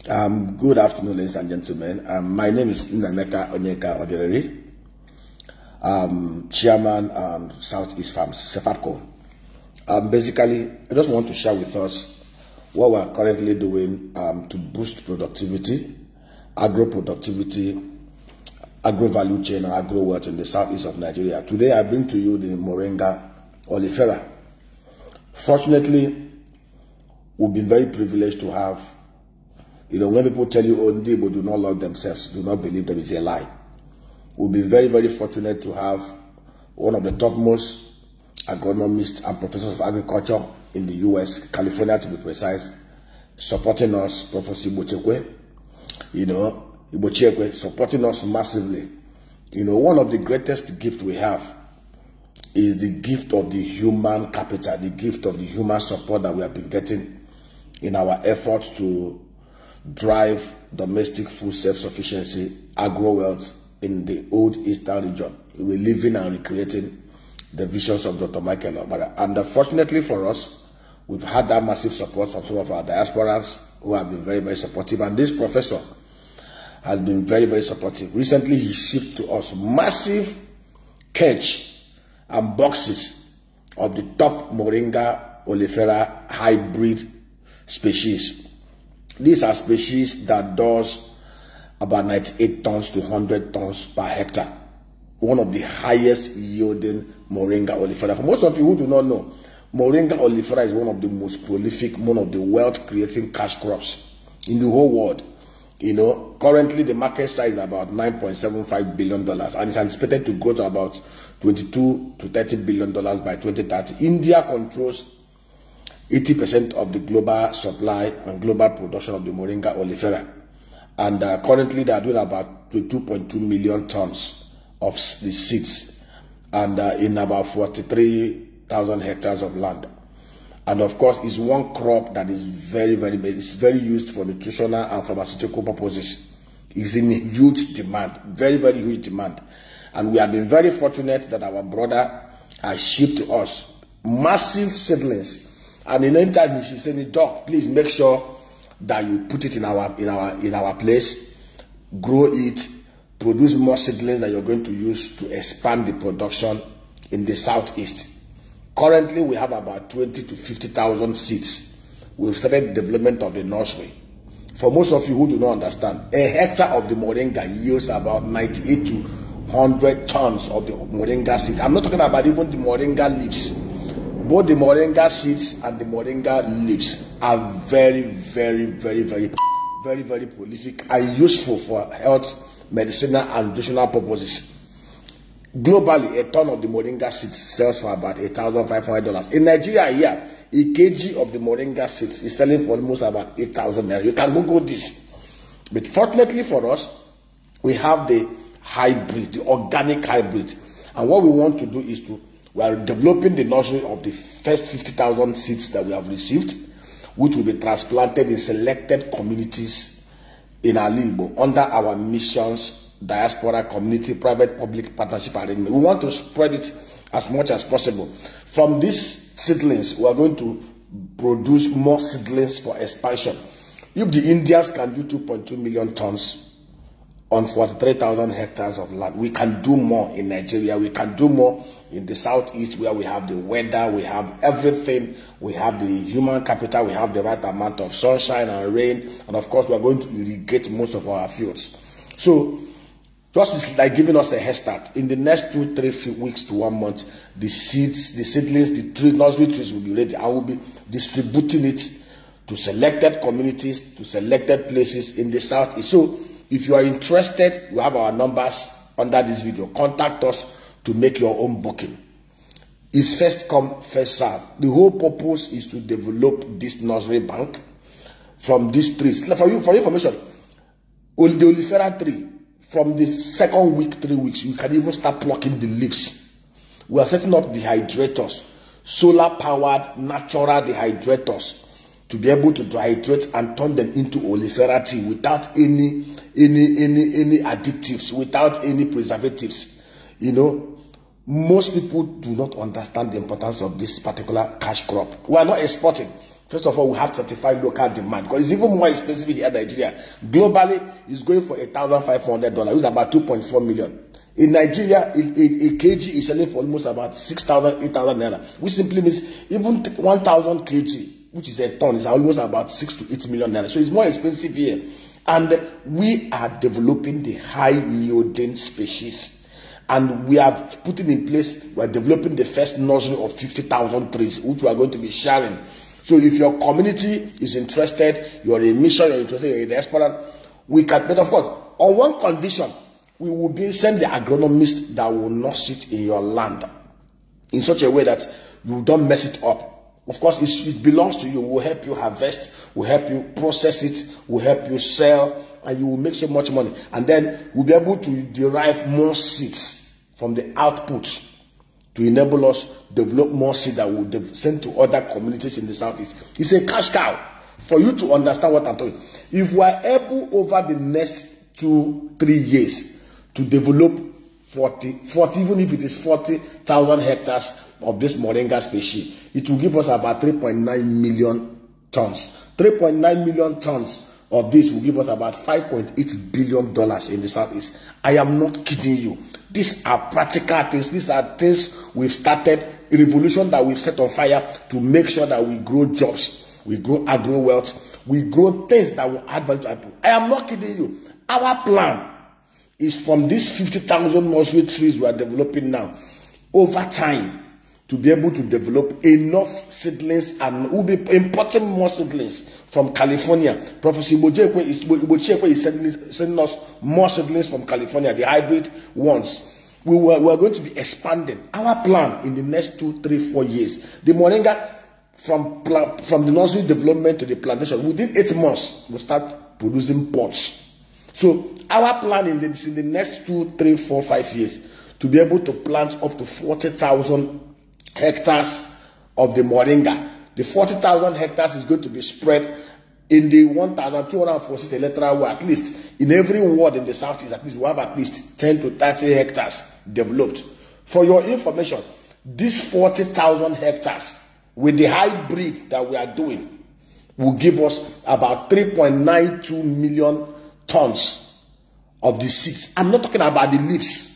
Good afternoon, ladies and gentlemen. My name is Moringa Oliferia, Chairman Southeast Farms, CEFAPCO. Basically, I just want to share with us what we are currently doing to boost productivity, agro productivity, agro value chain, and agro wealth in the southeast of Nigeria. Today, I bring to you the Moringa Olifera. Fortunately, we've been very privileged to have, when people tell you, oh, people do not love themselves, do not believe them, it's a lie. We've been very, very fortunate to have one of the topmost agronomists and professors of agriculture in the US, California to be precise, supporting us, Professor Ibochekwe, supporting us massively. One of the greatest gifts we have is the gift of the human capital, the gift of the human support that we have been getting in our efforts to drive domestic food self-sufficiency, agro-wealth in the old eastern region. We're living and recreating the visions of Dr. Michael Obara. And unfortunately for us, we've had that massive support from some of our diasporans who have been very, very supportive. And this professor has been very, very supportive. Recently, he shipped to us massive cage and boxes of the top Moringa Olifera hybrid species. These are species that does about 98 tons to 100 tons per hectare. One of the highest yielding Moringa Olifera. For most of you who do not know, Moringa Olifera is one of the most prolific, one of the wealth creating cash crops in the whole world. Currently the market size is about $9.75 billion and it's anticipated to grow to about $22 to $30 billion by 2030. India controls 80% of the global supply and global production of the Moringa Olifera. And currently they are doing about 2.2 million tons of the seeds and in about 43,000 hectares of land. And of course, it's one crop that is very used for nutritional and pharmaceutical purposes. It's in huge demand, very huge demand. And we have been very fortunate that our brother has shipped to us massive seedlings. And in any time he said, Doc, please make sure that you put it in our place, grow it, produce more seedlings that you're going to use to expand the production in the southeast. Currently, we have about 20 to 50,000 seeds. We've started development of the nursery. For most of you who do not understand, a hectare of the Moringa yields about 98 to 100 tons of the Moringa seeds. I'm not talking about even the Moringa leaves. Both the Moringa seeds and the Moringa leaves are very prolific and useful for health, medicinal, and nutritional purposes. Globally, a ton of the Moringa seeds sells for about $8,500. In Nigeria, here, a kg of the Moringa seeds is selling for almost about 8,000 naira. You can Google this. But fortunately for us, we have the hybrid, the organic hybrid. And what we want to do is we are developing the nursery of the first 50,000 seeds that we have received, which will be transplanted in selected communities in Alibo under our missions, diaspora, community, private, public partnership arrangement. We want to spread it as much as possible. From these seedlings, we are going to produce more seedlings for expansion. If the Indians can do 2.2 million tons on 43,000 hectares of land, we can do more in Nigeria. We can do more in the southeast where we have the weather, we have everything, we have the human capital, we have the right amount of sunshine and rain, and of course we are going to irrigate most of our fields. So just like giving us a head start. In the next 2-3 weeks to 1 month, the seeds, the seedlings, the trees, nursery trees will be ready. I will be distributing it to selected communities, to selected places in the southeast. So if you are interested, we have our numbers under this video. Contact us to make your own booking. It's first come, first serve. The whole purpose is to develop this nursery bank from these trees. For your information, the Olifera tree, from the second week, 3 weeks, you can even start plucking the leaves. We are setting up dehydrators, solar-powered natural dehydrators, to be able to dehydrate and turn them into Olifera tea without any additives, without any preservatives. Most people do not understand the importance of this particular cash crop. We are not exporting. First of all, we have certified local demand because it's even more expensive here in Nigeria. Globally, it's going for $1,500, which is about 2.4 million. In Nigeria, a kg is selling for almost about 6,000, 8,000 naira, which simply means even 1,000 kg, which is a ton, is almost about 6 to 8 million naira. So it's more expensive here. And we are developing the high-yielding species. And we are putting in place, we are developing the first nursery of 50,000 trees, which we are going to be sharing. So if your community is interested, you're a mission, you're interested, you're a diaspora, we can, but of course, on one condition, we will be send the agronomist that will nurse it in your land in such a way that you don't mess it up. Of course, it belongs to you. We'll help you harvest, we'll help you process it, we'll help you sell, and you will make so much money. And then we'll be able to derive more seeds from the output to enable us develop more seed that will send to other communities in the southeast. It's a cash cow. For you to understand what I'm talking, if we are able over the next 2-3 years to develop 40, even if it is 40,000 hectares of this Moringa species, it will give us about 3.9 million tons. 3.9 million tons of this will give us about $5.8 billion in the southeast. I am not kidding you. These are practical things. These are things we've started, a revolution that we've set on fire to make sure that we grow jobs, we grow agro wealth, we grow things that will add value to people. I am not kidding you. Our plan is from these 50,000 nursery trees we are developing now, over time, to be able to develop enough seedlings, and we'll be importing more seedlings from California. Professor Ibochekwe is sending us more seedlings from California, the hybrid ones. We are going to be expanding. Our plan in the next 2, 3, 4 years, the Moringa, from the nursery development to the plantation, within 8 months, we'll start producing pods. So our plan in the next 2, 3, 4, 5 years to be able to plant up to 40,000 hectares of the Moringa. The 40,000 hectares is going to be spread in the 1,246 electoral ward. At least in every ward in the southeast, at least we have at least 10 to 30 hectares developed. For your information, this 40,000 hectares with the hybrid that we are doing will give us about 3.92 million tons of the seeds. I'm not talking about the leaves.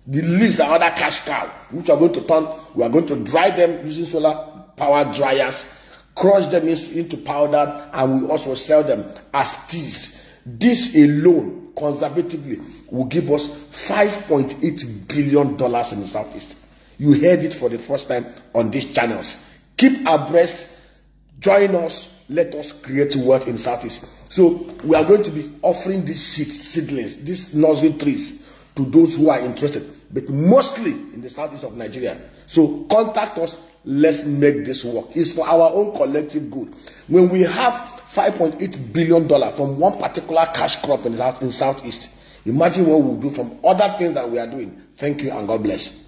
The leaves are other cash cow, which are going to turn, we are going to dry them using solar power dryers, crush them into powder, and we also sell them as teas. This alone, conservatively, will give us $5.8 billion in the southeast. You heard it for the first time on these channels. Keep abreast, join us, let us create wealth in the southeast. So we are going to be offering these seedlings, these nursery trees, to those who are interested, but mostly in the southeast of Nigeria. So contact us, let's make this work. It's for our own collective good. When we have $5.8 billion from one particular cash crop in the southeast, imagine what we'll do from other things that we are doing. Thank you and God bless.